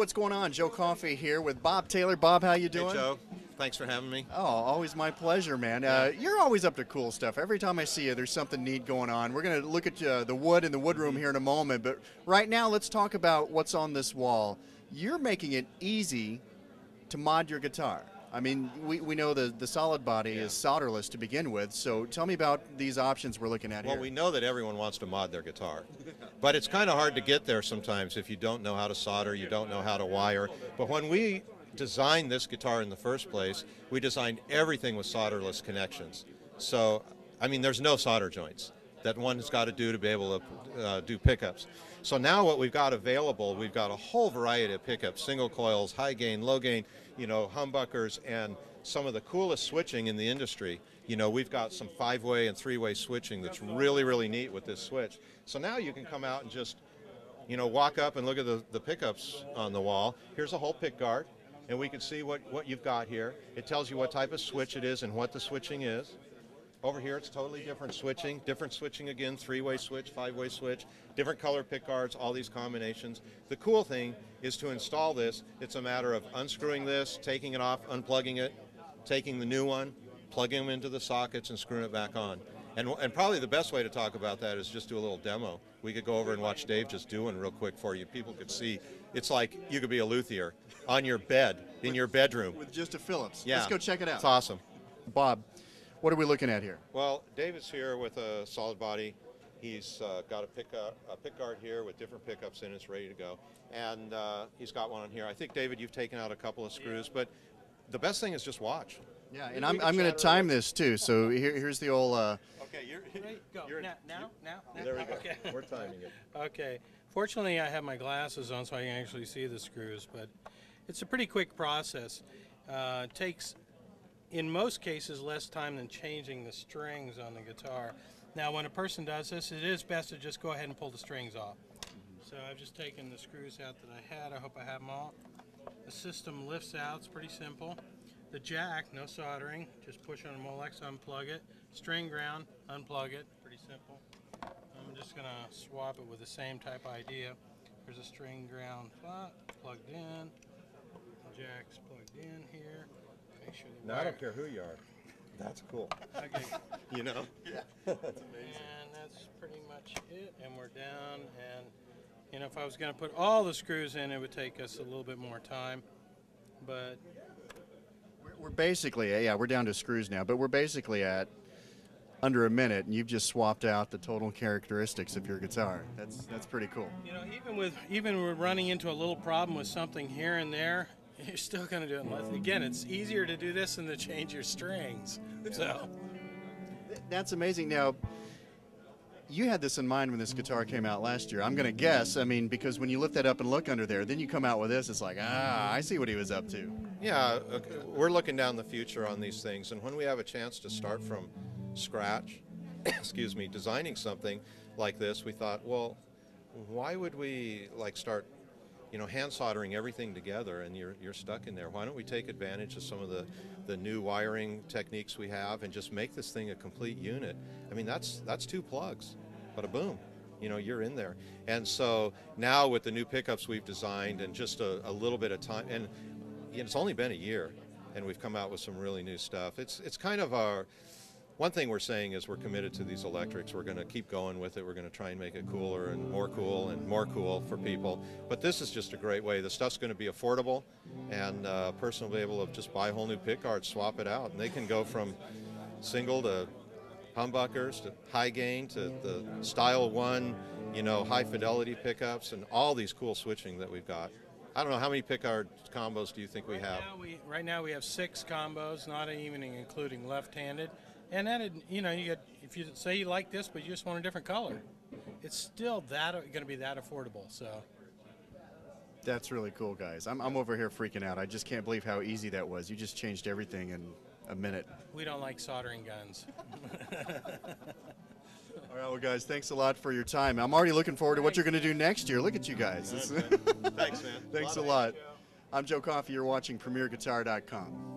what's going on? Joe Coffey here with Bob Taylor. Bob, how you doing? Hey, Joe. Thanks for having me. Oh, always my pleasure, man. You're always up to cool stuff. Every time I see you, there's something neat going on. We're going to look at the wood in the wood room here in a moment, but right now let's talk about what's on this wall. You're making it easy to mod your guitar. I mean, we know the SolidBody is solderless to begin with, so tell me about these options we're looking at here. Well, we know that everyone wants to mod their guitar, but it's kind of hard to get there sometimes if you don't know how to solder, you don't know how to wire. But when we designed this guitar in the first place, we designed everything with solderless connections. So, I mean, there's no solder joints that one has got to do be able to do pickups. So now what we've got available, we've got a whole variety of pickups, single coils, high gain, low gain, you know, humbuckers, and some of the coolest switching in the industry. You know, we've got some 5-way and 3-way switching that's really, really neat with this switch. So now you can come out and just, you know, walk up and look at the pickups on the wall. Here's a whole pick guard, and we can see what you've got here. It tells you what type of switch it is and what the switching is. Over here, it's totally different switching again, 3-way switch, 5-way switch, different color pick guards, all these combinations. The cool thing is to install this, it's a matter of unscrewing this, taking it off, unplugging it, taking the new one, plugging them into the sockets and screwing it back on. And probably the best way to talk about that is just do a little demo. We could go over and watch Dave just do one real quick for you. People could see. It's like you could be a luthier on your bed, in your bedroom. With just a Phillips. Yeah. Let's go check it out. It's awesome. Bob, what are we looking at here? Well, David's here with a SolidBody. He's got a pick guard here with different pickups in it. It's ready to go. And he's got one on here. I think, David, you've taken out a couple of screws, but the best thing is just watch. Yeah, and I'm going to time this too. So here's the old. Okay, you're go. Now. There we go. Okay. We're timing it. Okay. Fortunately, I have my glasses on, so I can actually see the screws. But it's a pretty quick process. It takes, in most cases, less time than changing the strings on the guitar. Now, when a person does this, it is best to just go ahead and pull the strings off. So I've just taken the screws out that I had. I hope I have them all. The system lifts out. It's pretty simple. The jack, no soldering, just push on a Molex, unplug it. String ground, unplug it, pretty simple. I'm just going to swap it with the same type idea. There's a string ground plugged in. The jack's plugged in here. Make sure the Now, I don't care who you are. That's cool. Okay. You know? Yeah, that's amazing. And that's pretty much it. And we're down. And you know, if I was going to put all the screws in, it would take us a little bit more time. But we're basically, yeah, we're down to screws now, but we're basically at under a minute, and you've just swapped out the total characteristics of your guitar. That's pretty cool. You know, even with running into a little problem with something here and there, you're still going to do it. Again, it's easier to do this than to change your strings. So that's amazing. Now, you had this in mind when this guitar came out last year. I'm going to guess, I mean, because when you lift that up and look under there, then you come out with this, it's like, I see what he was up to. Yeah, okay. We're looking down the future on these things, and when we have a chance to start from scratch, excuse me, designing something like this, we thought, well, why would we like start, you know, hand soldering everything together and you're stuck in there? Why don't we take advantage of some of the new wiring techniques we have and just make this thing a complete unit? I mean, that's 2 plugs, bada boom, you know, you're in there. And so now with the new pickups we've designed and just a little bit of time, and you know, it's only been a year, and we've come out with some really new stuff. It's kind of our, one thing we're saying is we're committed to these electrics. We're going to keep going with it. We're going to try and make it cooler and more cool for people. But this is just a great way. The stuff's going to be affordable, and a person will be able to just buy a whole new pick guard, swap it out, and they can go from single to humbuckers to high gain to the Style 1, you know, high fidelity pickups and all these cool switching that we've got. I don't know, how many pick guard combos do you think we have? Right now we have 6 combos, not even including left-handed. And then, you know, you get, if you say you like this, but you just want a different color, it's still going to be that affordable. So that's really cool, guys. I'm over here freaking out. I just can't believe how easy that was. You just changed everything in a minute. We don't like soldering guns. All right, well, guys, thanks a lot for your time. I'm already looking forward to what you're going to do next year. Look at you guys. Thanks, man. Thanks a lot. I'm Joe Coffey. You're watching PremierGuitar.com.